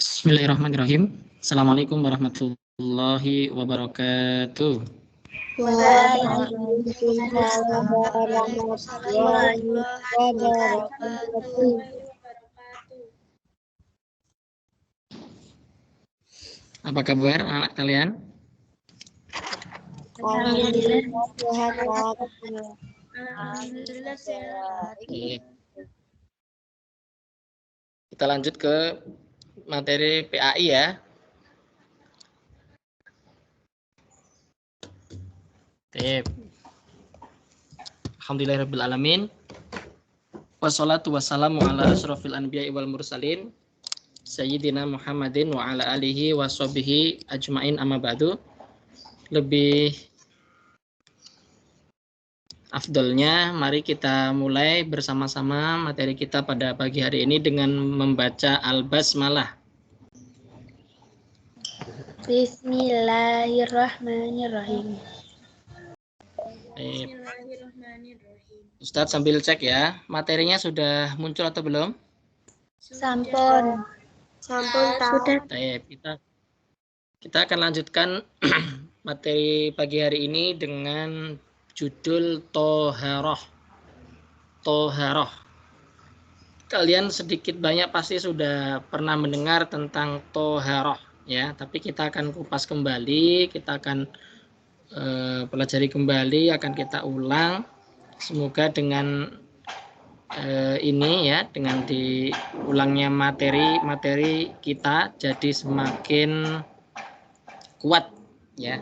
Bismillahirrahmanirrahim. Assalamualaikum warahmatullahi wabarakatuh. Waalaikumsalam warahmatullahi wabarakatuh. Apa kabar anak kalian? Alhamdulillah sehat. Alhamdulillah sehat. Kita lanjut ke materi PAI ya. Alhamdulillahirabbil alamin. Wassalatu wassalamu ala asyrofil anbiya'i wal mursalin Sayyidina Muhammadin wa ala alihi wa sahbihi ajmain amma ba'du. Lebih afdolnya mari kita mulai bersama-sama materi kita pada pagi hari ini dengan membaca Al-Basmalah. Bismillahirrahmanirrahim. Ustadz sambil cek ya, materinya sudah muncul atau belum? Sampun. Sudah. Kita akan lanjutkan materi pagi hari ini dengan judul Toharoh. Toharoh. Kalian sedikit banyak pasti sudah pernah mendengar tentang Toharoh ya, tapi kita akan kupas kembali, kita akan pelajari kembali, akan kita ulang. Semoga dengan ini ya, dengan diulangnya materi kita jadi semakin kuat ya,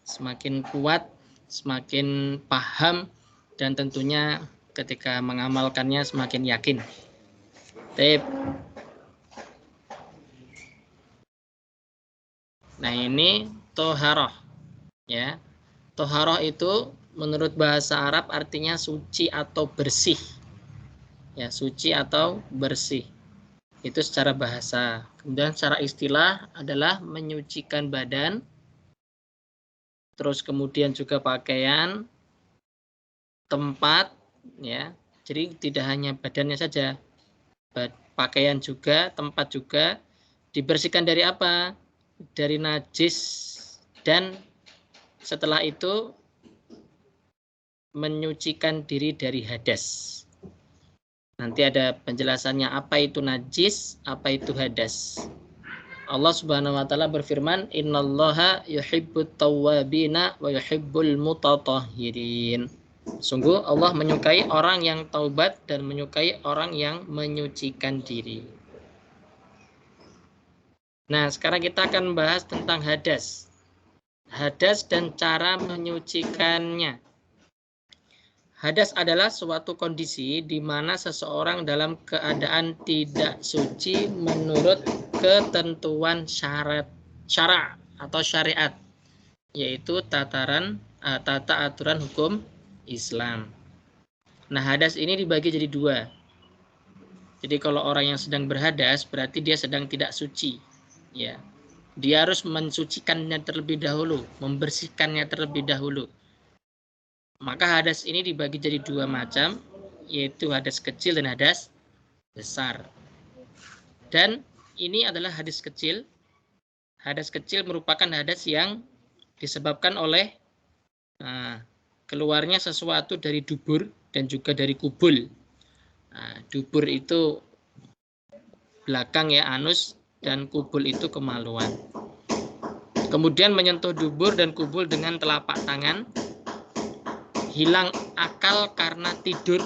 semakin kuat, semakin paham, dan tentunya ketika mengamalkannya semakin yakin. Nah ini toharoh ya. Toharoh itu menurut bahasa Arab artinya suci atau bersih ya, suci atau bersih itu secara bahasa. Kemudian secara istilah adalah menyucikan badan, terus kemudian juga pakaian, tempat ya. Jadi tidak hanya badannya saja, pakaian juga, tempat juga. Dibersihkan dari apa? Dari najis, dan setelah itu menyucikan diri dari hadas. Nanti ada penjelasannya apa itu najis, apa itu hadas. Allah Subhanahu wa taala berfirman, "Innallaha yuhibbut tawwabina wa yuhibbul mutatahhirin." Sungguh Allah menyukai orang yang taubat dan menyukai orang yang menyucikan diri. Nah, sekarang kita akan bahas tentang hadas. Hadas dan cara menyucikannya. Hadas adalah suatu kondisi di mana seseorang dalam keadaan tidak suci menurut ketentuan syara atau syariat, yaitu tata aturan hukum Islam. Nah, hadas ini dibagi jadi dua. Jadi kalau orang yang sedang berhadas berarti dia sedang tidak suci, ya. Dia harus mensucikannya terlebih dahulu, membersihkannya terlebih dahulu. Maka hadas ini dibagi jadi dua macam, yaitu hadas kecil dan hadas besar. Dan ini adalah hadas kecil. Hadas kecil merupakan hadas yang disebabkan oleh keluarnya sesuatu dari dubur dan juga dari kubul. Dubur itu belakang ya, anus, dan kubul itu kemaluan. Kemudian menyentuh dubur dan kubul dengan telapak tangan. Hilang akal karena tidur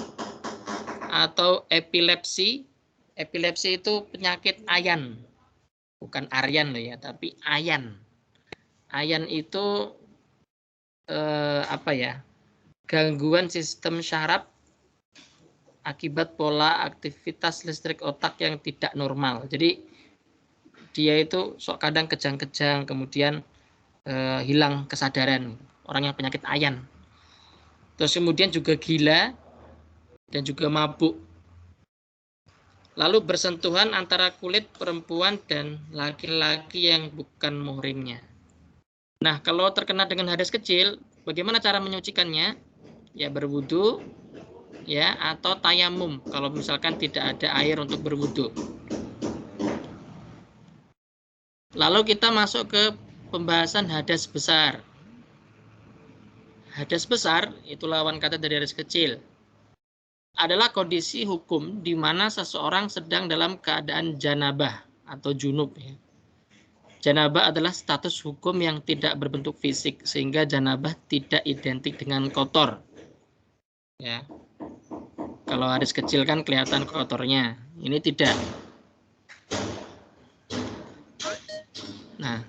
atau epilepsi. Epilepsi itu penyakit ayan, bukan aryan loh ya, tapi ayan. Ayan itu gangguan sistem syaraf akibat pola aktivitas listrik otak yang tidak normal. Jadi dia itu sok kadang kejang-kejang, kemudian hilang kesadaran, orang yang penyakit ayan. Terus kemudian juga gila dan juga mabuk. Lalu bersentuhan antara kulit perempuan dan laki-laki yang bukan muhrimnya. Nah, kalau terkena dengan hadas kecil, bagaimana cara menyucikannya? Ya berwudu, ya, atau tayamum kalau misalkan tidak ada air untuk berwudu. Lalu kita masuk ke pembahasan hadas besar. Hadas besar itu lawan kata dari hadas kecil. Adalah kondisi hukum di mana seseorang sedang dalam keadaan janabah atau junub. Ya. Janabah adalah status hukum yang tidak berbentuk fisik, sehingga janabah tidak identik dengan kotor. Ya. Kalau hadas kecil kan kelihatan kotornya, ini tidak. Nah,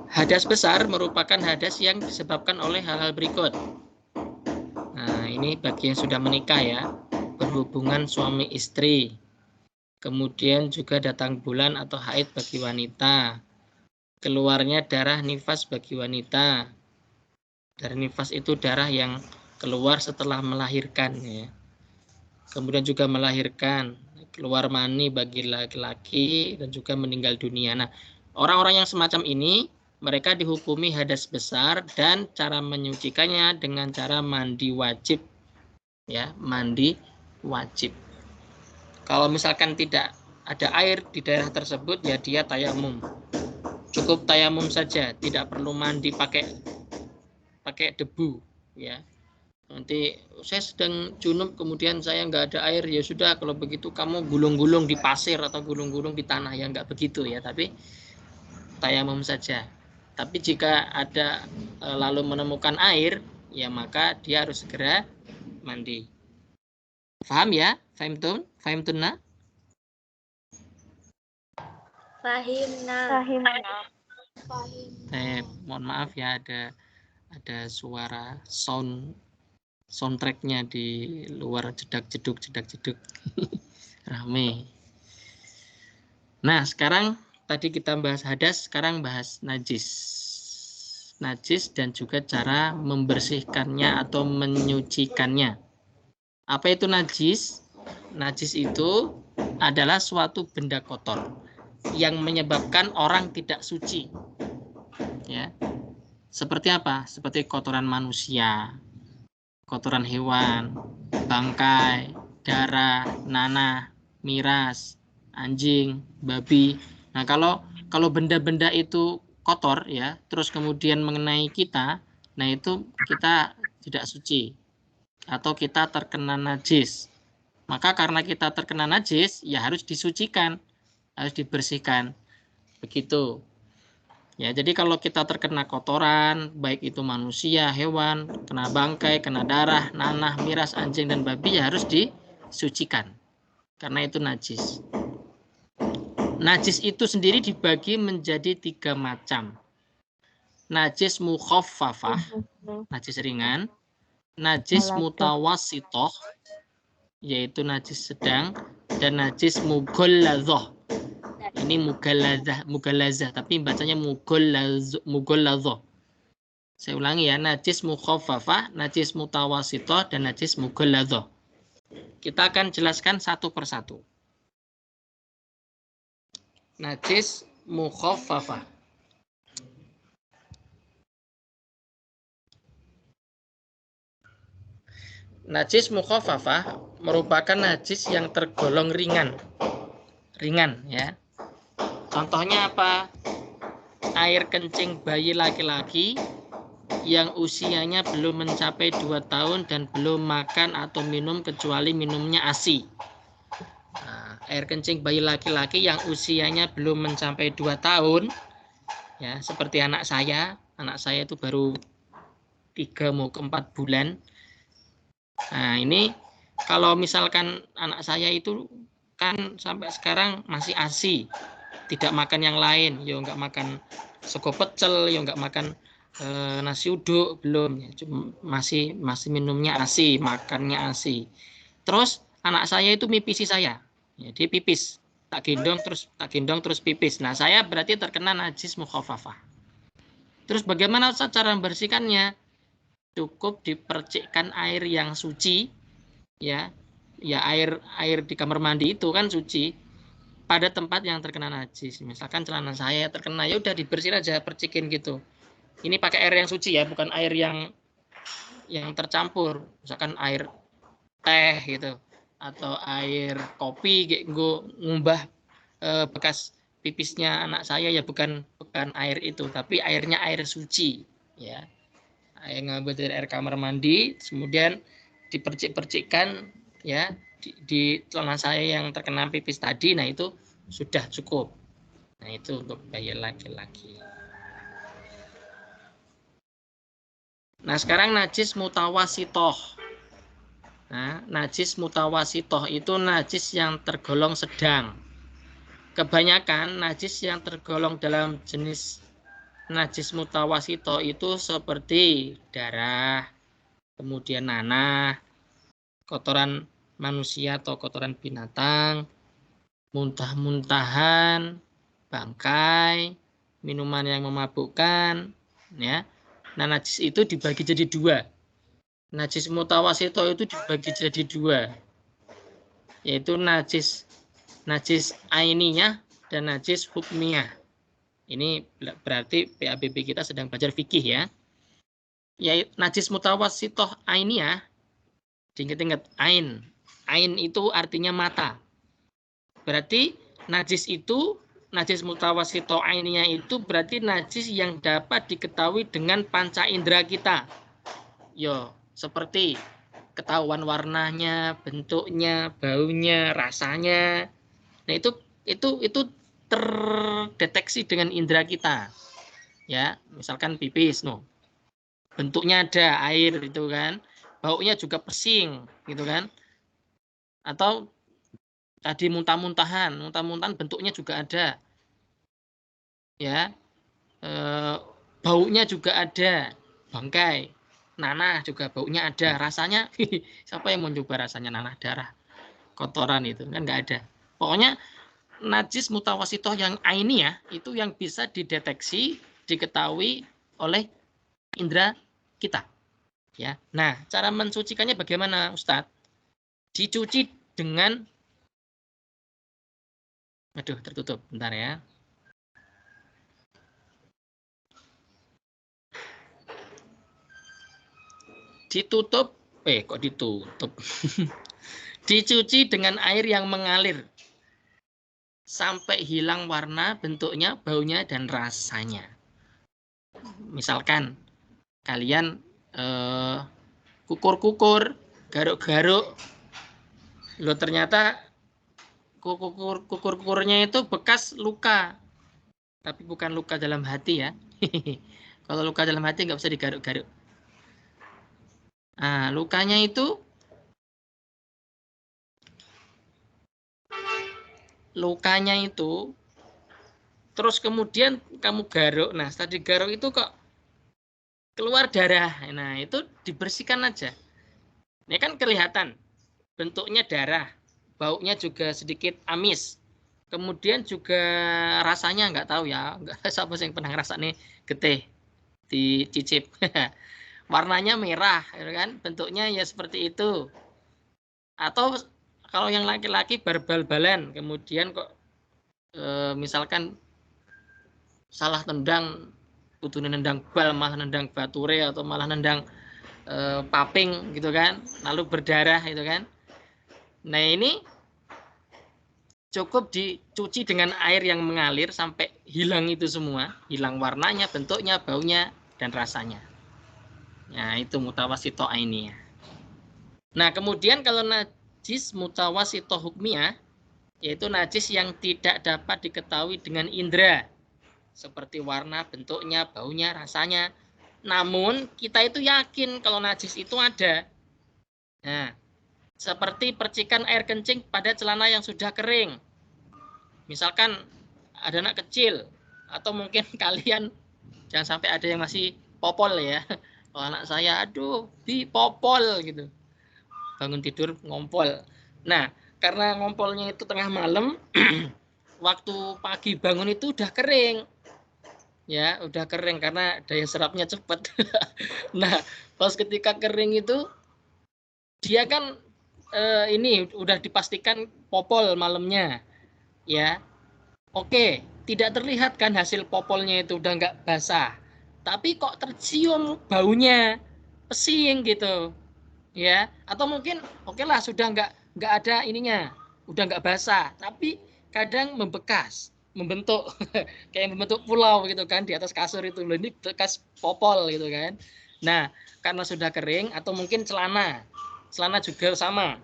hadas besar merupakan hadas yang disebabkan oleh hal-hal berikut. Nah, ini bagi yang sudah menikah ya, berhubungan suami istri, kemudian juga datang bulan atau haid bagi wanita, keluarnya darah nifas bagi wanita. Darah nifas itu darah yang keluar setelah melahirkan ya. Kemudian juga melahirkan, keluar mani bagi laki-laki dan juga meninggal dunia. Nah, orang-orang yang semacam ini mereka dihukumi hadas besar dan cara menyucikannya dengan cara mandi wajib. Ya, mandi wajib. Kalau misalkan tidak ada air di daerah tersebut, ya dia tayamum. Cukup tayamum saja, tidak perlu mandi pakai debu, ya. Nanti saya sedang junub, kemudian saya nggak ada air, ya sudah kalau begitu kamu gulung-gulung di pasir atau gulung-gulung di tanah, ya nggak begitu ya, tapi tayamum saja. Tapi jika ada lalu menemukan air, ya maka dia harus segera mandi. Paham ya? Fahimtunna? Fahimna. Mohon maaf ya, ada suara soundtracknya di luar, jedak-jeduk rame. Nah, sekarang tadi kita bahas hadas, sekarang bahas najis. Najis dan juga cara membersihkannya atau menyucikannya. Apa itu najis? Najis itu adalah suatu benda kotor yang menyebabkan orang tidak suci. Ya. Seperti apa? Seperti kotoran manusia, kotoran hewan, bangkai, darah, nanah, miras, anjing, babi. Nah, kalau benda-benda itu kotor ya, terus kemudian mengenai kita, nah itu kita tidak suci atau kita terkena najis. Maka karena kita terkena najis, ya harus disucikan, harus dibersihkan. Begitu. Ya, jadi kalau kita terkena kotoran, baik itu manusia, hewan, kena bangkai, kena darah, nanah, miras, anjing, dan babi, ya harus disucikan. Karena itu najis. Najis itu sendiri dibagi menjadi 3 macam. Najis mukhaffafah, najis ringan. Najis mutawassithah, yaitu najis sedang. Dan najis mughalladzah. Ini mughalazah, tapi bacanya mughalladzah. Saya ulangi ya, najis mukhaffafah, najis mutawassithah, dan najis mughalladzah. Kita akan jelaskan satu persatu. Najis mukhaffafah. Najis mukhaffafah merupakan najis yang tergolong ringan. Ringan ya. Contohnya apa? Air kencing bayi laki-laki yang usianya belum mencapai 2 tahun dan belum makan atau minum kecuali minumnya ASI. Nah, air kencing bayi laki-laki yang usianya belum mencapai 2 tahun, ya seperti anak saya itu baru 3 mau ke 4 bulan. Nah, ini kalau misalkan anak saya itu kan sampai sekarang masih ASI, tidak makan yang lain, ya nggak makan sego pecel, ya nggak makan nasi uduk, belum, ya, cuma masih minumnya ASI, makannya ASI. Terus anak saya itu mipisi saya, ya, dia pipis, tak gendong terus pipis. Nah, saya berarti terkena najis mukhaffafah. Terus bagaimana cara membersihkannya? Cukup dipercikkan air yang suci, ya air di kamar mandi itu kan suci, pada tempat yang terkena najis. Misalkan celana saya terkena, ya udah dibersihin aja, percikin gitu. Ini pakai air yang suci ya, bukan air yang tercampur. Misalkan air teh gitu atau air kopi, ngubah bekas pipisnya anak saya ya bukan air itu, tapi airnya air suci, ya. Air ngambil dari air kamar mandi, kemudian dipercik-percikkan, ya, di celana saya yang terkena pipis tadi. Nah, itu sudah cukup. Nah, itu untuk bayi laki-laki. Nah, sekarang najis mutawasitoh. Nah, najis mutawasitoh itu najis yang tergolong sedang. Kebanyakan najis yang tergolong dalam jenis najis mutawasitoh itu seperti darah, kemudian nanah, kotoran manusia atau kotoran binatang, muntah-muntahan, bangkai, minuman yang memabukkan, ya. Nah, najis itu dibagi jadi dua. Najis mutawasito itu dibagi jadi dua, yaitu najis ainiyah dan najis hukmiyah. Ini berarti PABB kita sedang belajar fikih, ya. Yaitu najis mutawasito ainiyah, diingat-ingat ain. Ain itu artinya mata. Berarti najis mutawasito ainiyah itu berarti najis yang dapat diketahui dengan panca indera kita. Yo, seperti ketahuan warnanya, bentuknya, baunya, rasanya. Nah, itu terdeteksi dengan indera kita. Ya, misalkan pipis, bentuknya ada air itu kan, baunya juga pesing gitu kan. Atau tadi muntah-muntahan bentuknya juga ada. Ya. Baunya juga ada, bangkai. Nanah juga baunya ada, rasanya siapa yang mau coba rasanya nanah darah kotoran itu kan nggak ada. Pokoknya najis mutawasitoh yang ainiyah itu yang bisa dideteksi, diketahui oleh indera kita, ya. Nah, cara mensucikannya bagaimana, Ustadz? Dicuci dengan, aduh tertutup, bentar ya. Ditutup, kok ditutup? Dicuci dengan air yang mengalir sampai hilang warna, bentuknya, baunya, dan rasanya. Misalkan kalian kukur-kukur, garuk-garuk, loh ternyata kukur-kukurnya itu bekas luka, tapi bukan luka dalam hati, ya. Kalau luka dalam hati nggak bisa digaruk-garuk. Nah, lukanya itu terus kemudian kamu garuk. Nah, setelah digaruk itu kok keluar darah. Nah, itu dibersihkan aja. Ini kan kelihatan bentuknya darah, baunya juga sedikit amis. Kemudian juga rasanya nggak tahu, ya. Nggak, siapa yang pernah ngerasa nih getih dicicip. Warnanya merah, kan? Bentuknya ya seperti itu. Atau kalau yang laki-laki bal-balan, kemudian kok misalkan salah tendang, kudu nendang bal malah nendang bature atau malah nendang paping gitu kan, lalu berdarah itu kan. Nah, ini cukup dicuci dengan air yang mengalir sampai hilang itu semua, hilang warnanya, bentuknya, baunya, dan rasanya. Nah, itu mutawasito ainiyah. Nah, kemudian kalau najis mutawasito hukmiyah, yaitu najis yang tidak dapat diketahui dengan indera, seperti warna, bentuknya, baunya, rasanya. Namun kita itu yakin kalau najis itu ada. Nah, seperti percikan air kencing pada celana yang sudah kering. Misalkan ada anak kecil, atau mungkin kalian, jangan sampai ada yang masih popol, ya. Kalau anak saya, aduh, popol gitu. Bangun tidur ngompol. Nah, karena ngompolnya itu tengah malam, waktu pagi bangun itu udah kering. Ya, udah kering karena daya serapnya cepat. Nah, pas ketika kering itu, dia kan ini udah dipastikan popol malamnya. Ya, oke, tidak terlihat kan hasil popolnya itu udah nggak basah. Tapi kok tercium baunya pesing gitu, ya. Atau mungkin oke lah sudah nggak ada ininya, udah nggak basah, tapi kadang membekas. membentuk kayak membentuk pulau gitu kan di atas kasur itu. Loh, ini bekas popol gitu kan. Nah, karena sudah kering atau mungkin celana juga sama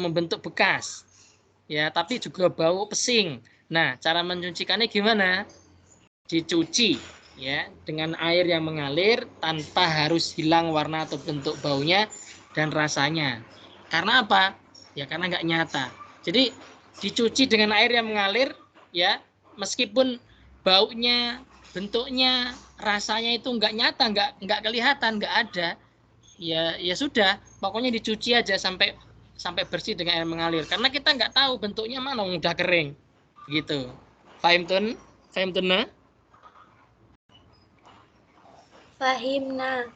membentuk bekas. Ya, tapi juga bau pesing. Nah, cara mencucikannya gimana? Dicuci ya dengan air yang mengalir tanpa harus hilang warna atau bentuk baunya dan rasanya. Karena apa? Ya karena nggak nyata. Jadi dicuci dengan air yang mengalir ya, meskipun baunya, bentuknya, rasanya itu nggak nyata, nggak kelihatan, nggak ada. Ya sudah, pokoknya dicuci aja sampai bersih dengan air mengalir. Karena kita nggak tahu bentuknya mana, udah kering. Gitu. Fahimtun? Fahimtuna? Fahimna.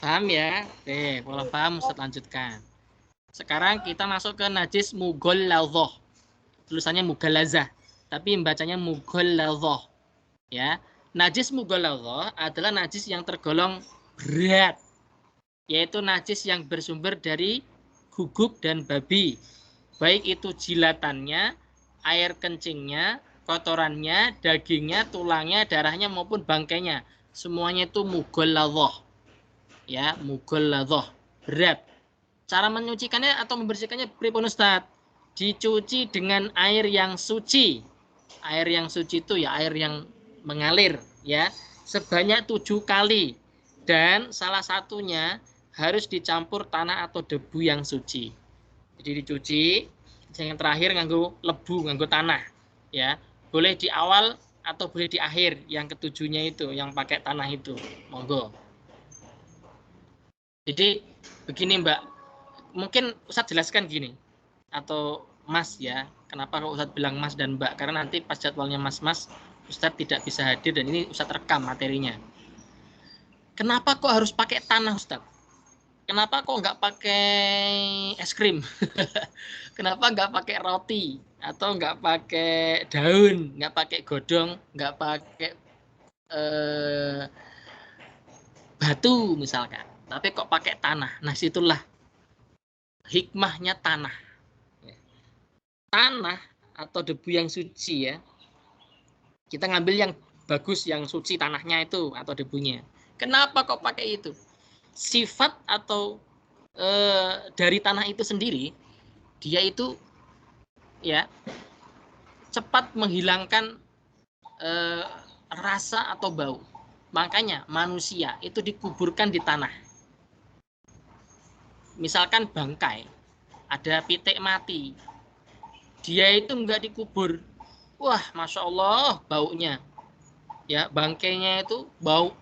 Paham ya? Oke, kalau paham Ustaz lanjutkan. Sekarang kita masuk ke najis mughalladhah. Tulisannya mughalazah, tapi bacanya mughalladhah. Ya. Najis mughalladhah adalah najis yang tergolong berat, yaitu najis yang bersumber dari guguk dan babi. Baik itu jilatannya, air kencingnya, kotorannya, dagingnya, tulangnya, darahnya maupun bangkainya. Semuanya itu mughalladhah. Ya, mughalladhah, berat. Cara menyucikannya atau membersihkannya pripun Ustaz? Dicuci dengan air yang suci. Air yang suci itu ya air yang mengalir ya, sebanyak 7 kali. Dan salah satunya harus dicampur tanah atau debu yang suci. Jadi dicuci, yang terakhir nganggo lebu, nganggo tanah ya. Boleh di awal atau boleh di akhir, yang ketujuhnya itu yang pakai tanah itu. Monggo. Jadi begini Mbak, mungkin Ustadz jelaskan gini, atau Mas ya, kenapa kalau Ustadz bilang Mas dan Mbak, karena nanti pas jadwalnya Mas-Mas, Ustadz tidak bisa hadir dan ini Ustadz rekam materinya. Kenapa kok harus pakai tanah Ustadz? Kenapa kok nggak pakai es krim? Kenapa nggak pakai roti? Atau nggak pakai daun, nggak pakai godong, nggak pakai batu misalkan, tapi kok pakai tanah? Nah, situlah hikmahnya tanah. Tanah atau debu yang suci ya, kita ngambil yang bagus, yang suci tanahnya itu atau debunya. Kenapa kok pakai itu? Sifat atau dari tanah itu sendiri, dia itu ya cepat menghilangkan rasa atau bau. Makanya manusia itu dikuburkan di tanah. Misalkan bangkai, ada pitik mati, dia itu enggak dikubur. Wah, Masya Allah baunya. Ya, bangkainya itu bau.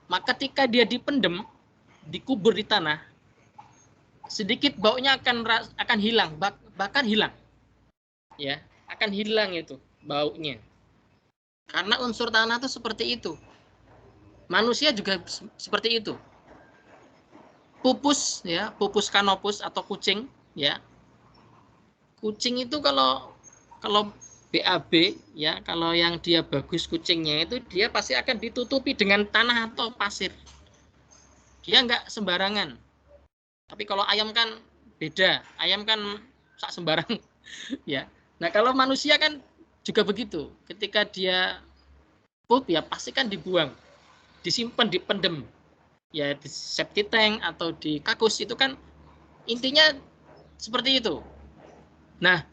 Maka ketika dia dipendem, dikubur di tanah, sedikit baunya akan hilang, bahkan hilang. Ya, akan hilang itu baunya. Karena unsur tanah itu seperti itu. Manusia juga seperti itu. Pupus ya, pupus kanopus atau kucing ya. Kucing itu kalau BAB ya, kalau yang dia bagus kucingnya itu dia pasti akan ditutupi dengan tanah atau pasir. Dia nggak sembarangan. Tapi kalau ayam kan beda. Ayam kan sak sembarang ya. Nah, kalau manusia kan juga begitu. Ketika dia pup ya pasti kan dibuang, disimpan, dipendem. Ya di septic tank atau di kakus itu kan intinya seperti itu. Nah,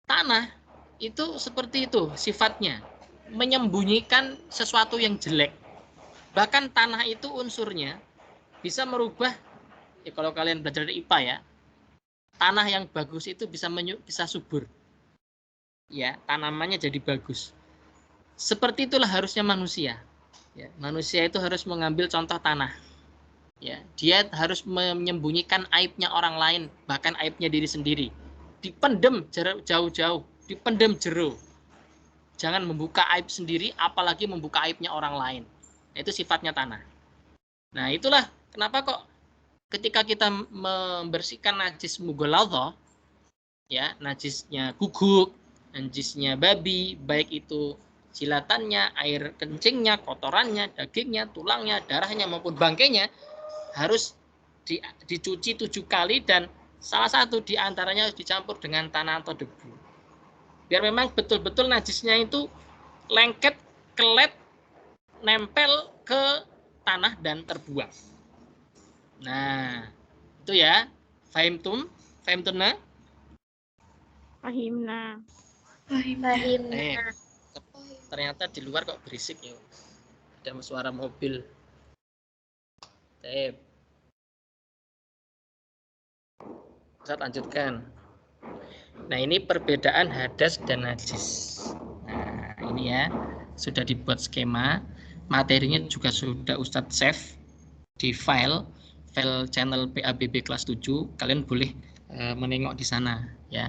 tanah itu seperti itu sifatnya, menyembunyikan sesuatu yang jelek. Bahkan tanah itu unsurnya bisa merubah, ya kalau kalian belajar dari IPA ya, tanah yang bagus itu bisa subur. Ya, tanamannya jadi bagus. Seperti itulah harusnya manusia. Ya, manusia itu harus mengambil contoh tanah. Ya, dia harus menyembunyikan aibnya orang lain, bahkan aibnya diri sendiri. Dipendem jauh-jauh, dipendem jero. Jangan membuka aib sendiri, apalagi membuka aibnya orang lain. Nah, itu sifatnya tanah. Nah, itulah kenapa kok ketika kita membersihkan najis mughalladhah, ya, najisnya guguk, najisnya babi, baik itu jilatannya, air kencingnya, kotorannya, dagingnya, tulangnya, darahnya maupun bangkainya harus dicuci 7 kali dan salah satu diantaranya harus dicampur dengan tanah atau debu. Biar memang betul-betul najisnya itu lengket, kelet, nempel ke tanah dan terbuang. Nah, itu ya. Fahimtum? Fahimtunna? Fahimna. Fahimna. Ternyata di luar kok berisik ya. Ada suara mobil. Baik. Saya lanjutkan. Nah, ini perbedaan hadas dan najis. Nah, ini ya. Sudah dibuat skema. Materinya juga sudah Ustadz save di file channel PABB kelas 7. Kalian boleh menengok di sana ya.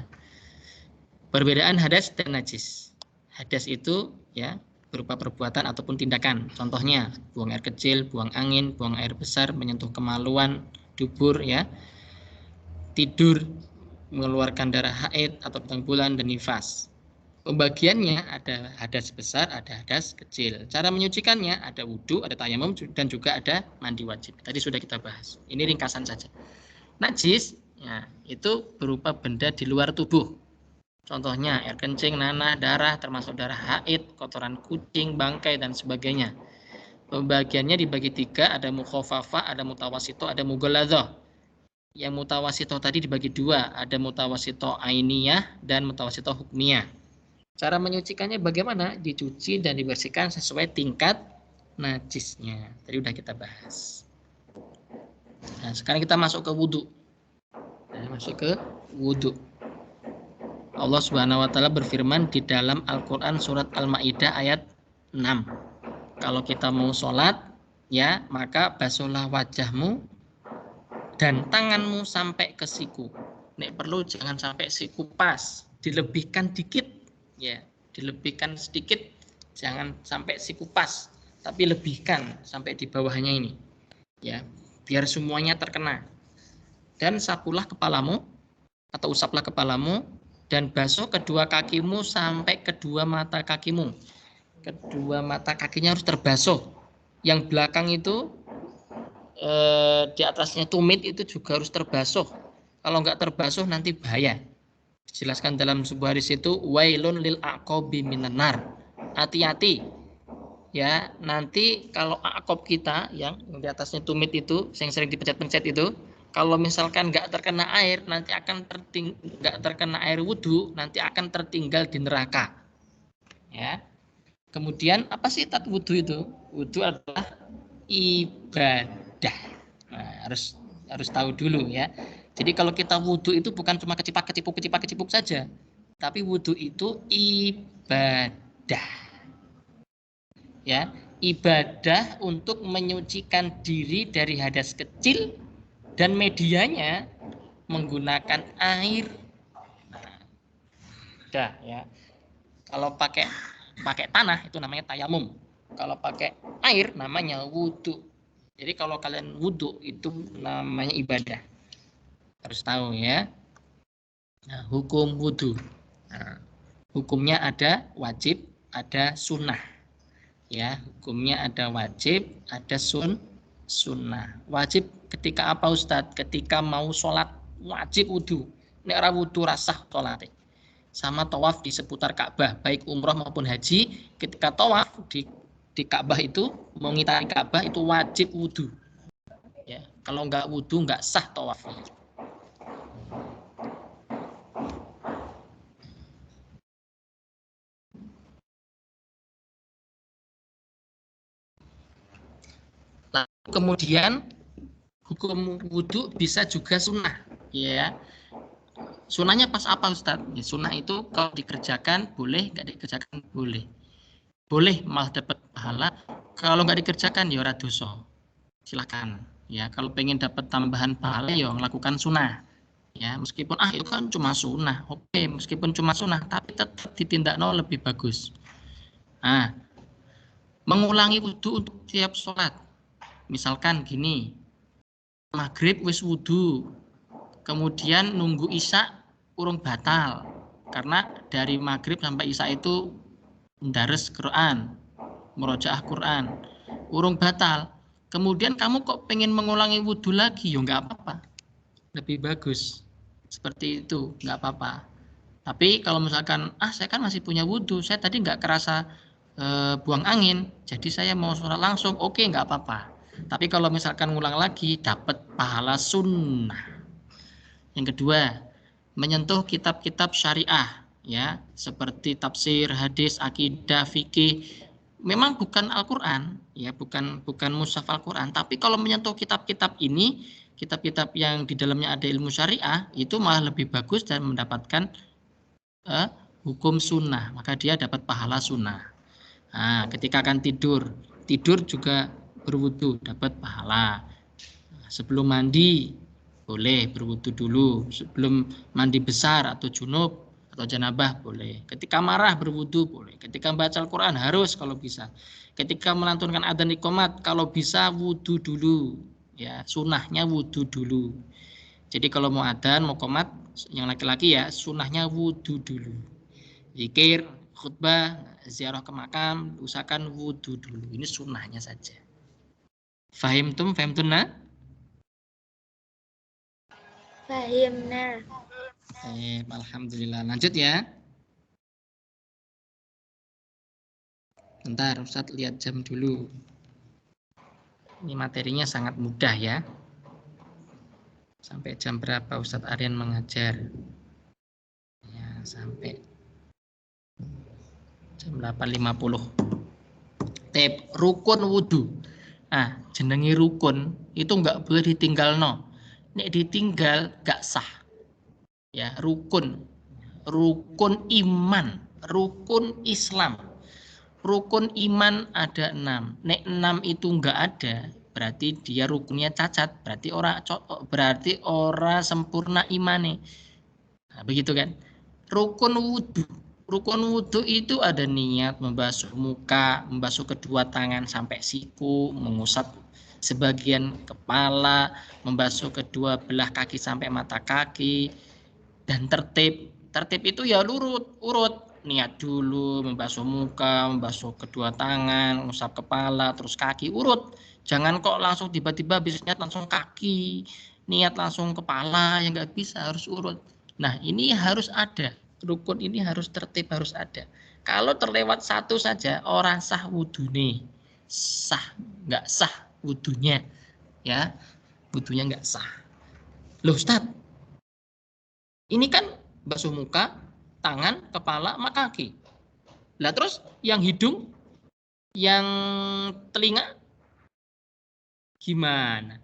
Perbedaan hadas dan najis. Hadas itu ya berupa perbuatan ataupun tindakan. Contohnya buang air kecil, buang angin, buang air besar, menyentuh kemaluan, dubur ya. Tidur, mengeluarkan darah haid atau petang bulan dan nifas. Pembagiannya ada hadas besar, ada hadas kecil. Cara menyucikannya ada wudhu, ada tayamum, dan juga ada mandi wajib. Tadi sudah kita bahas. Ini ringkasan saja. Najis, ya, itu berupa benda di luar tubuh. Contohnya air kencing, nanah, darah, termasuk darah haid, kotoran kucing, bangkai, dan sebagainya. Pembagiannya dibagi 3, ada mukhafafah, ada mutawasito, ada mughaladzah. Yang mutawasito tadi dibagi 2, ada mutawasito ainiyah dan mutawasito hukmiyah. Cara menyucikannya bagaimana? Dicuci dan dibersihkan sesuai tingkat najisnya. Tadi udah kita bahas. Nah, sekarang kita masuk ke wudhu. Allah Subhanahu wa taala berfirman di dalam Al-Qur'an surat Al-Maidah ayat 6. Kalau kita mau sholat, ya, maka basuhlah wajahmu dan tanganmu sampai ke siku. Nek perlu jangan sampai siku pas, dilebihkan dikit, ya, dilebihkan sedikit, jangan sampai siku pas, tapi lebihkan sampai di bawahnya ini, ya, biar semuanya terkena. Dan sapulah kepalamu atau usaplah kepalamu dan basuh kedua kakimu sampai kedua mata kakimu. Kedua mata kakinya harus terbasuh. Yang belakang itu di atasnya tumit itu juga harus terbasuh. Kalau nggak terbasuh nanti bahaya. Dijelaskan dalam sebuah hadis itu wailun lil aqabi minan nar. Hati-hati. Ya, nanti kalau aqab kita yang di atasnya tumit itu yang sering dipencet-pencet itu, kalau misalkan nggak terkena air, nanti akan nggak terkena air wudhu, nanti akan tertinggal di neraka. Ya. Kemudian apa sih tat wudhu itu? Wudhu adalah ibadah. Nah, harus tahu dulu ya. Jadi kalau kita wudhu itu bukan cuma kecipak-kecipuk saja, tapi wudhu itu ibadah. Ya, ibadah untuk menyucikan diri dari hadas kecil dan medianya menggunakan air. Nah, ya. Kalau pakai tanah itu namanya tayamum. Kalau pakai air namanya wudhu. Jadi kalau kalian wudhu itu namanya ibadah. Harus tahu ya. Nah, hukum wudhu. Nah, hukumnya ada wajib, ada sunnah. Ya, hukumnya ada wajib, ada sunnah. Wajib ketika apa Ustadz? Ketika mau sholat wajib wudhu. Nek ora wudhu rasah sholat. Sama tawaf di seputar Ka'bah, baik umroh maupun haji. Ketika tawaf di Ka'bah itu, mau ngitari Ka'bah itu wajib wudhu. Ya, kalau nggak wudhu nggak sah tawafnya. Kemudian hukum wudhu bisa juga sunnah, ya. Sunnahnya pas apa Ustadz? Ya, sunnah itu kalau dikerjakan boleh, nggak dikerjakan boleh. Boleh malah dapat pahala. Kalau nggak dikerjakan ya ora dosa. Silakan. Ya, kalau pengen dapat tambahan pahala ya lakukan sunnah. Ya, meskipun itu kan cuma sunnah. Oke, meskipun cuma sunnah, tapi tetap ditindakno lebih bagus. Nah, mengulangi wudhu untuk tiap sholat. Misalkan gini, maghrib wis wudhu, kemudian nunggu isya urung batal, karena dari maghrib sampai isya itu ndares Quran, murojaah Quran, urung batal. Kemudian kamu kok pengen mengulangi wudhu lagi, ya nggak apa-apa, lebih bagus seperti itu, nggak apa-apa. Tapi kalau misalkan, saya kan masih punya wudhu, saya tadi nggak kerasa buang angin, jadi saya mau sholat langsung, oke, nggak apa-apa. Tapi kalau misalkan ngulang lagi, dapat pahala sunnah. Yang kedua, menyentuh kitab-kitab syariah, ya, seperti tafsir, hadis, akidah, fikih. Memang bukan Al-Quran, ya, bukan mushaf Al-Quran. Tapi kalau menyentuh kitab-kitab ini, kitab-kitab yang di dalamnya ada ilmu syariah, itu malah lebih bagus dan mendapatkan hukum sunnah, maka dia dapat pahala sunnah. Nah, ketika akan tidur juga berwudu, dapat pahala. Sebelum mandi boleh berwudu dulu, sebelum mandi besar atau junub atau janabah boleh. Ketika marah berwudu boleh. Ketika membaca Al-Quran harus kalau bisa. Ketika melantunkan adzan iqamat kalau bisa wudu dulu, ya, sunnahnya wudu dulu. Jadi kalau mau adzan, mau qomat, yang laki-laki ya sunnahnya wudu dulu. Zikir, khutbah, ziarah ke makam, usahakan wudu dulu. Ini sunnahnya saja. Fahimtum? Fahimtunna? Fahimna. Alhamdulillah. Lanjut ya. Bentar, Ustadz lihat jam dulu. Ini materinya sangat mudah ya. Sampai jam berapa Ustadz Aryan mengajar? Ya, sampai jam 8.50. Rukun wudhu. Nah, jenengi rukun itu nggak boleh ditinggal no. Nek ditinggal nggak sah. Ya, rukun iman, rukun Islam. Rukun iman ada 6. Nek 6 itu nggak ada, berarti dia rukunnya cacat. Berarti ora sempurna imane. Nah, begitu kan? Rukun wudhu itu ada niat membasuh muka, membasuh kedua tangan sampai siku, mengusap sebagian kepala, membasuh kedua belah kaki sampai mata kaki, dan tertib. Tertib itu ya urut. Niat dulu, membasuh muka, membasuh kedua tangan, mengusap kepala, terus kaki, urut. Jangan kok langsung tiba-tiba habis niat langsung kaki, niat langsung kepala, yang nggak bisa, harus urut. Nah, ini harus ada. Rukun ini harus tertib, harus ada. Kalau terlewat satu saja, orang sah wudhunya. Nggak sah wudhunya. Ya, wudhunya nggak sah. Loh Ustadz, ini kan basuh muka, tangan, kepala, sama kaki. Lah terus yang hidung, yang telinga, gimana?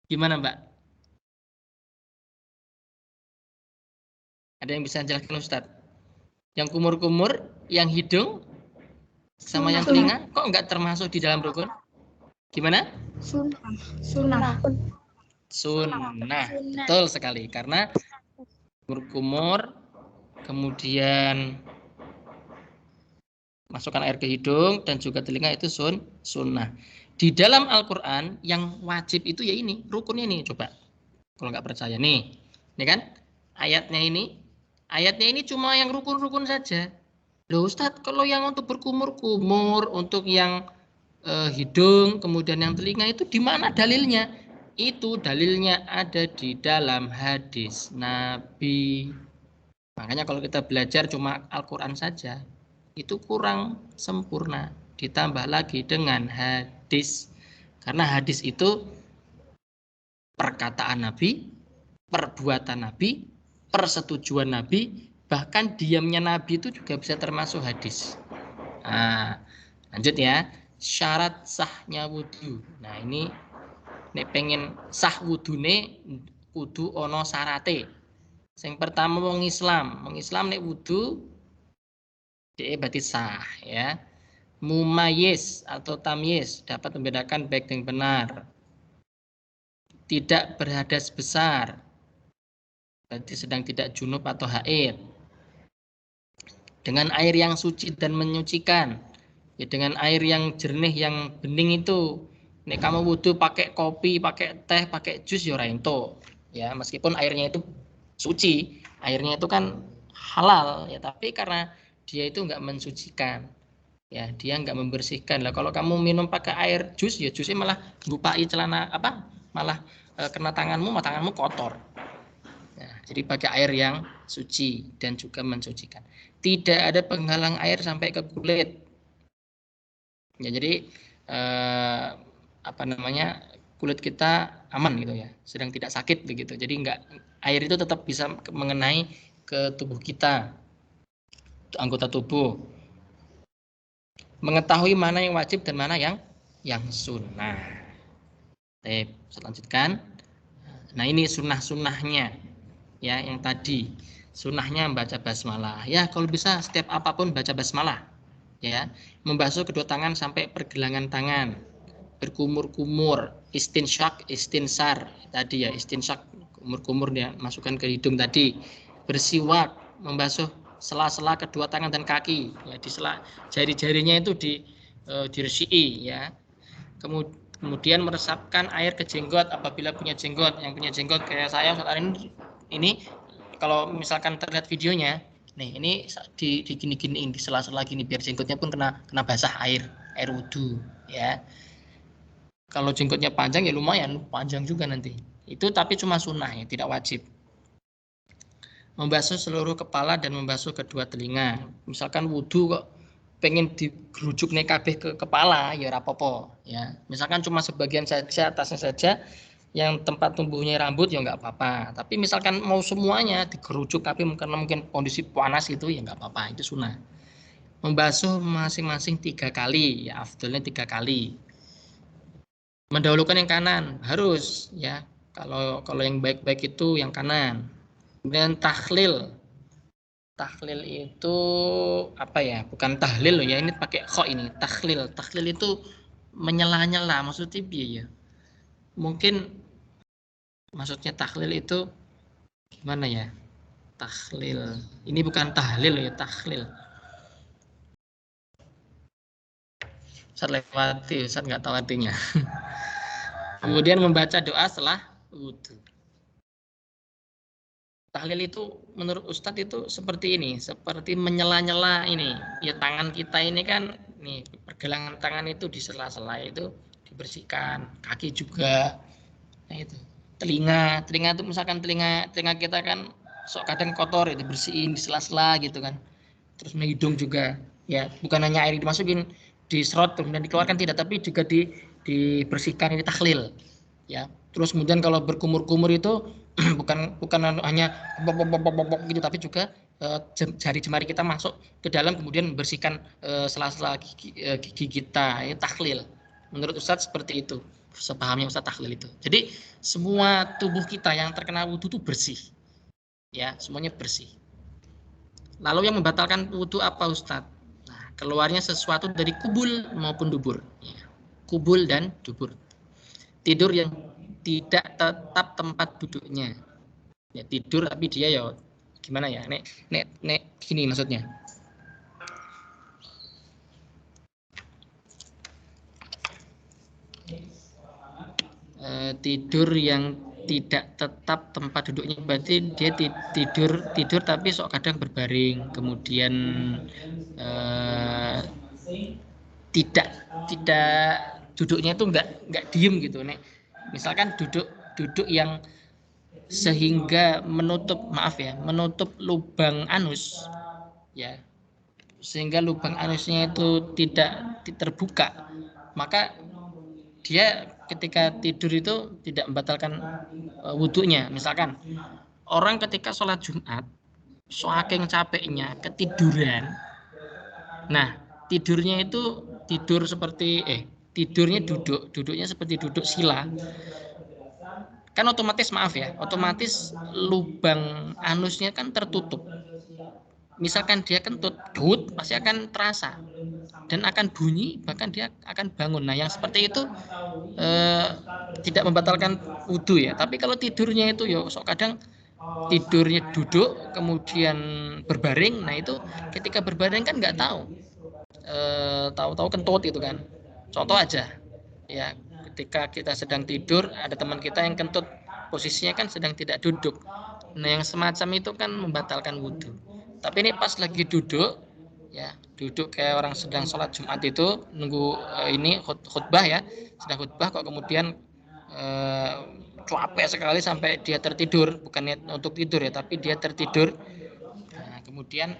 Gimana Mbak? Ada yang bisa jelaskan Ustadz? Yang kumur-kumur, yang hidung, sama yang telinga, kok nggak termasuk di dalam rukun? Gimana? Sunnah. Betul sekali. Karena kumur, kemudian masukkan air ke hidung dan juga telinga itu sunnah. Di dalam Al-Quran yang wajib itu ya ini, rukunnya ini. Coba, kalau nggak percaya nih, ini kan ayatnya ini cuma yang rukun-rukun saja. Loh Ustadz, kalau yang untuk berkumur-kumur, untuk yang hidung, kemudian yang telinga itu di mana dalilnya? Itu dalilnya ada di dalam hadis Nabi. Makanya kalau kita belajar cuma Al-Quran saja, itu kurang sempurna. Ditambah lagi dengan hadis. Karena hadis itu perkataan Nabi, perbuatan Nabi, persetujuan Nabi, bahkan diamnya Nabi itu juga bisa termasuk hadis. Nah, lanjut ya. Syarat sahnya wudhu. Nah, ini nek pengen sah wudune kudu ono syarate. Yang pertama wong Islam nek wudhu dia berarti sah ya. Mumayyiz atau tamyiz dapat membedakan baik dan benar. Tidak berhadas besar. Berarti sedang tidak junub atau haid. Dengan air yang suci dan menyucikan. Ya, dengan air yang jernih, yang bening itu. Nek kamu wudhu pakai kopi, pakai teh, pakai jus ya ora ento. Ya, meskipun airnya itu suci, airnya itu kan halal ya, tapi karena dia itu enggak mensucikan. Ya, dia enggak membersihkan. Lah kalau kamu minum pakai air jus ya jusnya malah ngupai celana malah kena tanganmu kotor. Ya, jadi pakai air yang suci dan juga mensucikan. Tidak ada penghalang air sampai ke kulit. Ya, jadi kulit kita aman gitu ya, sedang tidak sakit begitu. Jadi air itu tetap bisa mengenai ke tubuh kita, anggota tubuh. Mengetahui mana yang wajib dan mana yang sunnah. Saya lanjutkan. Nah, ini sunnah-sunnahnya ya, yang tadi sunnahnya membaca basmalah. Ya, kalau bisa setiap apapun baca basmalah. Ya, membasuh kedua tangan sampai pergelangan tangan, berkumur-kumur, istinsyak, istinsar tadi ya, istinsyak kumur-kumur dia masukkan ke hidung tadi, bersiwak, membasuh sela-sela kedua tangan dan kaki ya, di sela jari-jarinya itu diresiki ya. Kemudian meresapkan air ke jenggot apabila punya jenggot. Yang punya jenggot kayak saya saat ini kalau misalkan terlihat videonya, nih ini digini-giniin di sela-sela gini biar jenggotnya pun kena basah air wudhu ya. Kalau jenggotnya panjang ya lumayan panjang juga nanti. Itu tapi cuma sunnah ya, tidak wajib. Membasuh seluruh kepala dan membasuh kedua telinga. Misalkan wudhu kok pengen digerujuk nih kabeh ke kepala ya rapopo ya. Misalkan cuma sebagian saja, atasnya saja, yang tempat tumbuhnya rambut ya nggak apa-apa. Tapi misalkan mau semuanya digerujuk tapi karena mungkin kondisi panas itu ya nggak apa-apa, itu sunnah. Membasuh masing-masing 3 kali ya, afdalnya 3 kali. Mendahulukan yang kanan harus ya. Kalau yang baik-baik itu yang kanan. Kemudian tahlil. Tahlil itu apa ya? Bukan tahlil loh ya, ini pakai kho ini. Tahlil. Tahlil itu menyela-nyela, maksudnya ya. Mungkin maksudnya tahlil itu gimana ya? Tahlil. Ini bukan tahlil ya, tahlil. Ustaz lewati, Ustaz nggak tahu artinya. Kemudian membaca doa setelah wudhu. Tahlil itu menurut Ustadz itu seperti ini, seperti menyela-nyela ini. Ya tangan kita ini kan, nih pergelangan tangan itu di sela-sela itu dibersihkan, kaki juga. Nah itu. Telinga itu misalkan telinga kita kan sok kadang kotor ya, dibersihin di sela-sela gitu kan. Terus hidung juga, ya bukan hanya air dimasukin, diserot kemudian dikeluarkan tidak, tapi juga dibersihkan, ini tahlil. Ya, terus kemudian kalau berkumur-kumur itu bukan hanya bobok gitu, tapi juga jari jemari kita masuk ke dalam kemudian membersihkan sela-sela gigi kita. Ini tahlil. Menurut Ustadz seperti itu. Sepahamnya Ustadz tahlil itu. Jadi semua tubuh kita yang terkena wudhu itu bersih. Ya, semuanya bersih. Lalu yang membatalkan wudhu apa Ustadz? Nah, keluarnya sesuatu dari kubul maupun dubur. Ya, kubul dan dubur. Tidur yang tidak tetap tempat duduknya. Ya tidur tapi dia ya gimana ya? Nek gini maksudnya. Tidur yang tidak tetap tempat duduknya berarti dia tidur tapi sok kadang berbaring, kemudian tidak duduknya itu enggak diem gitu. Nek misalkan duduk yang sehingga menutup lubang anus ya, sehingga lubang anusnya itu tidak terbuka, maka dia ketika tidur itu tidak membatalkan wudhunya. Misalkan orang ketika sholat Jumat saking capeknya ketiduran, nah tidurnya itu tidur seperti tidurnya duduknya seperti duduk sila, kan otomatis otomatis lubang anusnya kan tertutup. Misalkan dia kentut, daud pasti akan terasa dan akan bunyi, bahkan dia akan bangun. Nah yang seperti itu tidak membatalkan wudhu ya. Tapi kalau tidurnya itu ya sok kadang tidurnya duduk kemudian berbaring, nah itu ketika berbaring kan nggak tahu kentut itu kan. Contoh aja ya, ketika kita sedang tidur ada teman kita yang kentut, posisinya kan sedang tidak duduk. Nah yang semacam itu kan membatalkan wudhu. Tapi ini pas lagi duduk ya, duduk kayak orang sedang sholat Jumat itu nunggu ini khutbah ya, sedang khutbah kok kemudian capek sekali sampai dia tertidur, bukannya untuk tidur ya, tapi dia tertidur. Nah, kemudian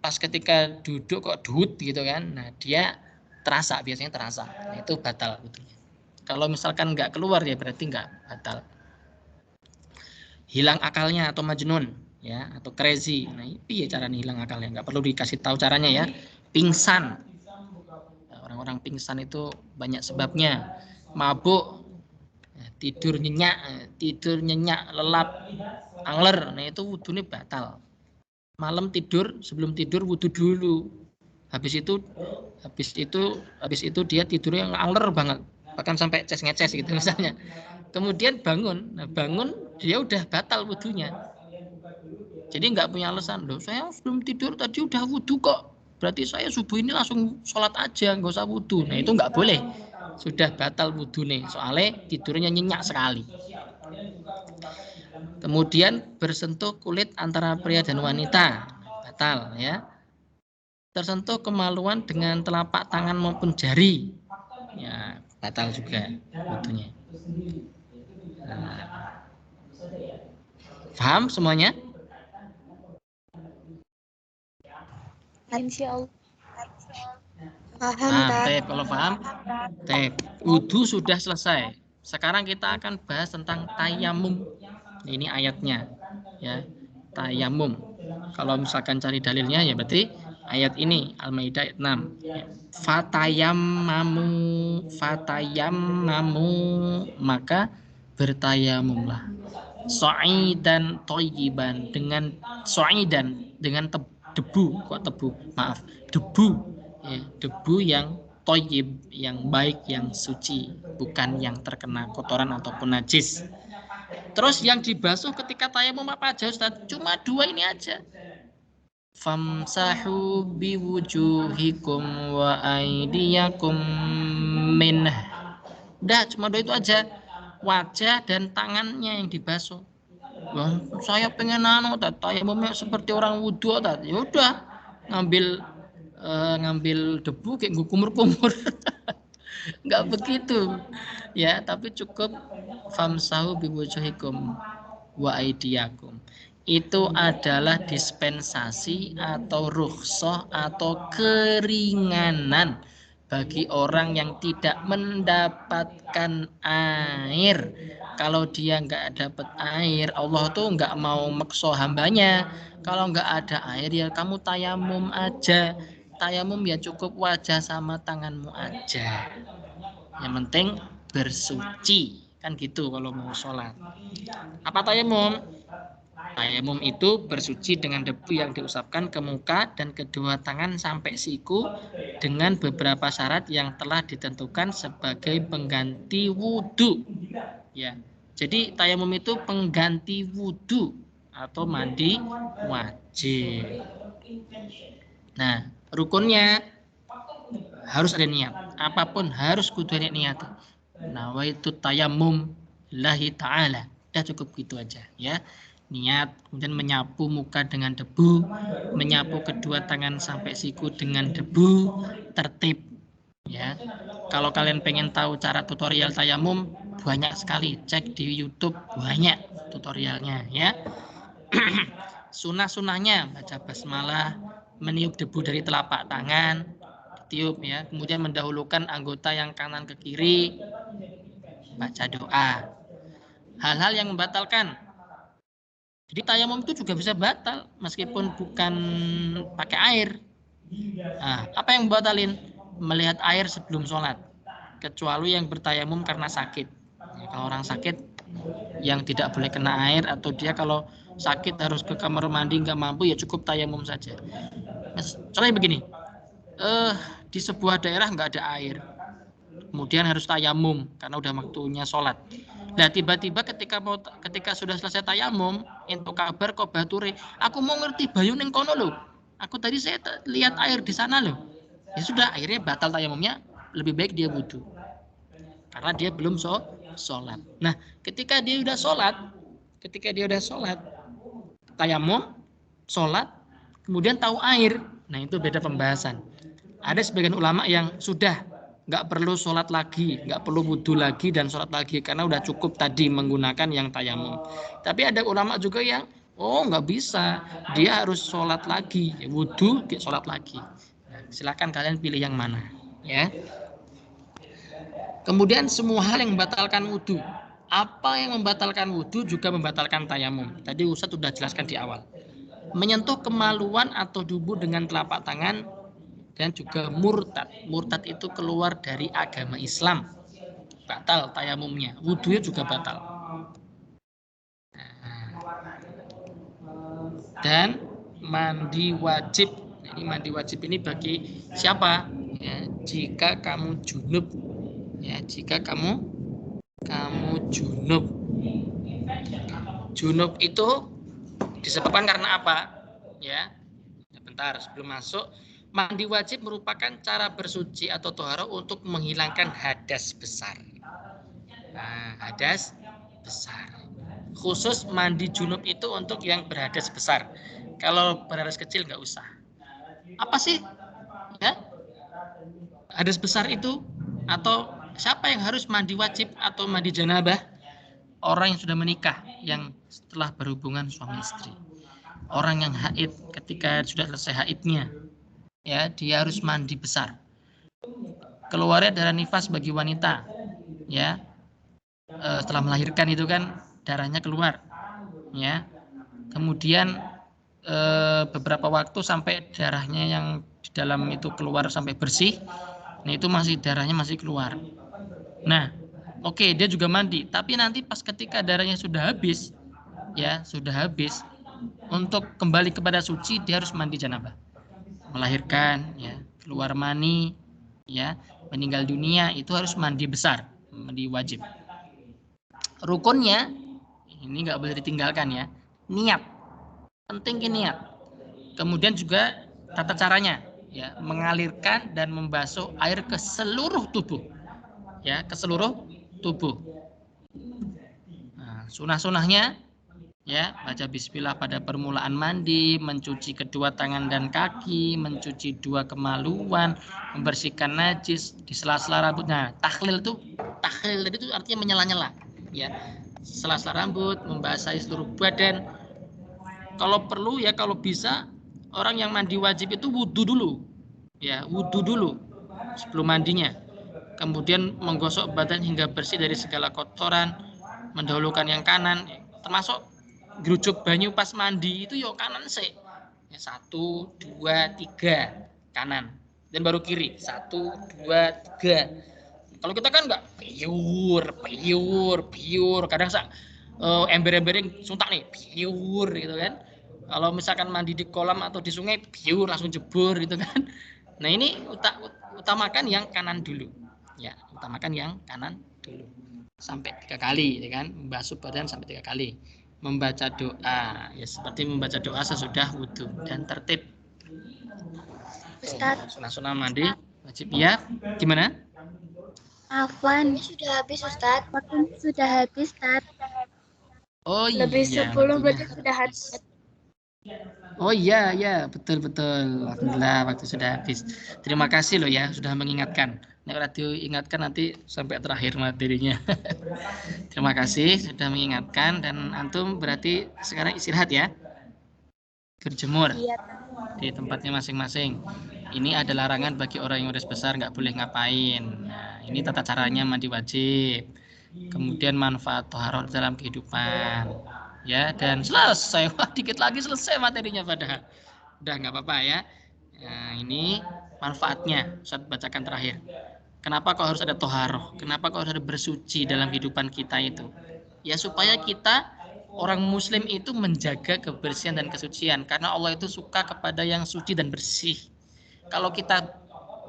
pas ketika duduk kok duduk gitu kan, nah dia biasanya terasa, nah, itu batal wudunya. Kalau misalkan nggak keluar ya berarti nggak batal. Hilang akalnya atau majnun ya, atau crazy, nah iya caranya hilang akalnya, nggak perlu dikasih tahu caranya ya. Pingsan, orang-orang pingsan itu banyak sebabnya. Mabuk, tidur nyenyak, lelap, angler, nah itu wudunya batal. Malam tidur, sebelum tidur wudu dulu. Habis itu dia tidurnya angler banget, bahkan sampai ngeces gitu misalnya. Kemudian bangun, dia udah batal wudunya. Jadi nggak punya alasan, loh saya sebelum tidur tadi udah wudu kok, berarti saya subuh ini langsung sholat aja, nggak usah wudu. Nah itu nggak boleh, sudah batal wudu nih, soalnya tidurnya nyenyak sekali. Kemudian bersentuh kulit antara pria dan wanita, batal ya. Tersentuh kemaluan dengan telapak tangan maupun jari, ya batal juga wudunya. Nah, paham semuanya? Insyaallah. Paham, Tep, kalau paham, tep. Wudu sudah selesai. Sekarang kita akan bahas tentang tayamum. Ini ayatnya, ya. Tayamum. Kalau misalkan cari dalilnya ya berarti ayat ini Al-Maidah ayat 6. Fatayammamu, maka bertayamumlah. So'idan thayyiban, dengan debu, debu, ya, debu yang thayyib, yang baik, yang suci, bukan yang terkena kotoran ataupun najis. Terus yang dibasuh ketika tayamum apa aja Ustaz? Cuma 2 ini aja. Famsahu biwujuhikum wa aydiyakum minh. Udah, cuma 2 itu aja. Wajah dan tangannya yang dibasuh. Wah, saya pengen tayamumnya seperti orang wudu, ya udah ngambil debu kayak kumur-kumur. Enggak begitu. Ya, tapi cukup famsahu biwujuhikum wa aydiyakum. Itu adalah dispensasi atau rukhsah atau keringanan bagi orang yang tidak mendapatkan air. Kalau dia nggak dapat air, Allah tuh nggak mau maksa hambanya. Kalau nggak ada air ya kamu tayamum aja. Tayamum ya cukup wajah sama tanganmu aja. Yang penting bersuci, kan gitu kalau mau sholat. Apa tayamum? Tayamum itu bersuci dengan debu yang diusapkan ke muka dan kedua tangan sampai siku dengan beberapa syarat yang telah ditentukan sebagai pengganti wudhu. Ya, jadi tayamum itu pengganti wudhu atau mandi wajib. Nah, rukunnya harus ada niat. Apapun harus kudu ada niat. Nawaitu tayamum lillahi ta'ala. Udah cukup gitu aja ya. Niat, kemudian menyapu muka dengan debu, menyapu kedua tangan sampai siku dengan debu, tertib ya. Kalau kalian pengen tahu cara tutorial tayamum, banyak sekali, cek di YouTube, banyak tutorialnya ya. Sunah-sunahnya baca basmalah, meniup debu dari telapak tangan, tiup ya, kemudian mendahulukan anggota yang kanan ke kiri, baca doa. Hal-hal yang membatalkan. Jadi tayamum itu juga bisa batal meskipun bukan pakai air. Nah, apa yang membatalin? Melihat air sebelum sholat, kecuali yang bertayamum karena sakit. Ya, kalau orang sakit yang tidak boleh kena air, atau dia kalau sakit harus ke kamar mandi nggak mampu, ya cukup tayamum saja. Soalnya begini, di sebuah daerah nggak ada air, kemudian harus tayamum karena udah waktunya sholat. Nah tiba-tiba ketika sudah selesai tayamum, untuk kabar kok bature, aku mau ngerti bayu ning kono loh. Aku tadi saya lihat air di sana loh. Ya sudah, akhirnya batal tayamumnya, lebih baik dia wudu. Karena dia belum sholat. Nah, ketika dia udah sholat, tayamum, sholat, kemudian tahu air. Nah, itu beda pembahasan. Ada sebagian ulama yang sudah nggak perlu sholat lagi, nggak perlu wudhu lagi dan sholat lagi karena udah cukup tadi menggunakan yang tayamum. Tapi ada ulama juga yang nggak bisa, dia harus sholat lagi, wudhu, sholat lagi. Nah, silakan kalian pilih yang mana, ya. Kemudian semua hal yang membatalkan wudhu, apa yang membatalkan wudhu juga membatalkan tayamum. Tadi Ustadz sudah jelaskan di awal. Menyentuh kemaluan atau dubur dengan telapak tangan dan juga murtad. Murtad itu keluar dari agama Islam. Batal tayamumnya. Wudhunya juga batal. Dan mandi wajib. Ini mandi wajib ini bagi siapa? Ya, jika kamu junub. Ya, jika kamu junub. Junub itu disebabkan karena apa? Ya. Bentar, sebelum masuk, mandi wajib merupakan cara bersuci atau tohara untuk menghilangkan hadas besar. Nah, hadas besar. Khusus mandi junub itu untuk yang berhadas besar. Kalau berhadas kecil nggak usah. Apa sih? Ya? Hadas besar itu atau siapa yang harus mandi wajib atau mandi janabah? Orang yang sudah menikah, yang setelah berhubungan suami istri. Orang yang haid ketika sudah selesai haidnya, ya dia harus mandi besar. Keluarnya darah nifas bagi wanita, ya setelah melahirkan itu kan darahnya keluar, ya. Kemudian beberapa waktu sampai darahnya yang di dalam itu keluar sampai bersih, nah itu masih darahnya masih keluar. Nah, oke, dia juga mandi, tapi nanti pas ketika darahnya sudah habis, ya sudah habis. Untuk kembali kepada suci dia harus mandi janabah. Melahirkan, ya, keluar mani, ya, meninggal dunia itu harus mandi besar, mandi wajib. Rukunnya ini nggak boleh ditinggalkan ya. Niat, penting niat. Kemudian juga tata caranya, ya, mengalirkan dan membasuh air ke seluruh tubuh, ya, ke seluruh tubuh. Nah, sunah-sunahnya, ya, baca bismillah pada permulaan mandi, mencuci kedua tangan dan kaki, mencuci dua kemaluan, membersihkan najis di sela-sela rambutnya. Tahlil tadi itu artinya menyela-nyela, ya. Sela-sela rambut, membasahi seluruh badan. Kalau perlu, ya, kalau bisa orang yang mandi wajib itu wudhu dulu, ya, wudhu dulu sebelum mandinya. Kemudian menggosok badan hingga bersih dari segala kotoran, mendahulukan yang kanan, termasuk gerujuk banyu pas mandi itu yo kanan sih, ya, 1, 2, 3 kanan dan baru kiri 1, 2, 3. Kalau kita kan nggak piur kadang ember-embering suntak nih piur gitu kan. Kalau misalkan mandi di kolam atau di sungai piur langsung jebur gitu kan. Nah ini utamakan yang kanan dulu, ya, utamakan yang kanan dulu sampai 3 kali, ya kan, membasuh badan sampai 3 kali. Membaca doa, ya seperti membaca doa sesudah wudhu dan tertib. Ustadz. Sunah-sunah mandi wajib, ya. Gimana? Afwan. Sudah habis Ustadz. Waktu sudah habis Ustadz. Oh lebih iya. 10 berarti sudah habis. Oh iya, betul. Alhamdulillah waktu sudah habis. Terima kasih loh ya sudah mengingatkan. Nek radio ingatkan nanti sampai terakhir materinya. Terima kasih sudah mengingatkan dan antum berarti sekarang istirahat ya. Berjemur di tempatnya masing-masing. Ini ada larangan bagi orang yang udah besar nggak boleh ngapain. Nah, ini tata caranya mandi wajib. Kemudian manfaat toharoh dalam kehidupan. Ya, dan selesai. Wah, dikit lagi selesai materinya padahal. Udah nggak apa-apa ya. Nah, ini manfaatnya. Saya bacakan terakhir. Kenapa kok harus ada toharoh? Kenapa kok harus ada bersuci dalam kehidupan kita itu? Ya supaya kita orang muslim itu menjaga kebersihan dan kesucian. Karena Allah itu suka kepada yang suci dan bersih. Kalau kita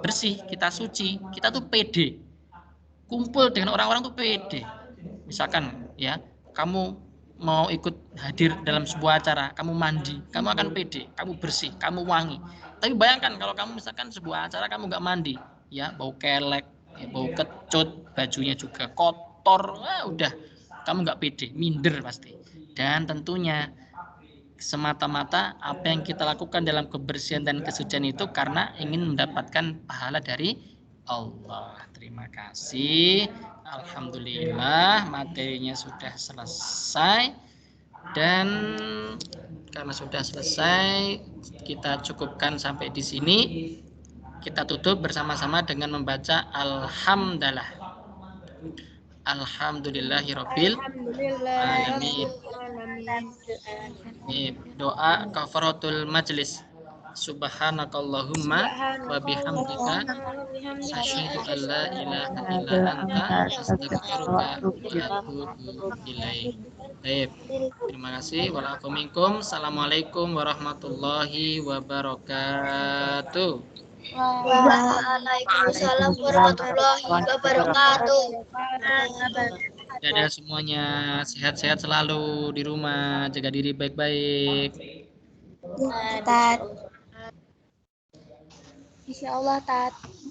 bersih, kita suci, kita tuh pede. Kumpul dengan orang-orang tuh pede. Misalkan ya, kamu mau ikut hadir dalam sebuah acara, kamu mandi, kamu akan pede, kamu bersih, kamu wangi. Tapi bayangkan kalau kamu misalkan sebuah acara kamu nggak mandi, ya bau kelek, ya, bau kecut, bajunya juga kotor, udah kamu nggak pede, minder pasti. Dan tentunya semata-mata apa yang kita lakukan dalam kebersihan dan kesucian itu karena ingin mendapatkan pahala dari Allah. Terima kasih. Alhamdulillah materinya sudah selesai. Dan karena sudah selesai, kita cukupkan sampai di sini. Kita tutup bersama-sama dengan membaca Alhamdulillah. Alhamdulillahirabbil alamin. Doa kafaratul majlis. Subhanakallahumma wa bihamdika asyhadu an la ilaha illa anta astaghfiruka wa atubu ilaik. Baik. Terima kasih. Waalaikumsalam. Assalamualaikum warahmatullahi wabarakatuh. Waalaikumsalam warahmatullahi wabarakatuh. Dadah semuanya. Sehat-sehat selalu di rumah. Jaga diri baik-baik. Tat. Insya Allah, Tat.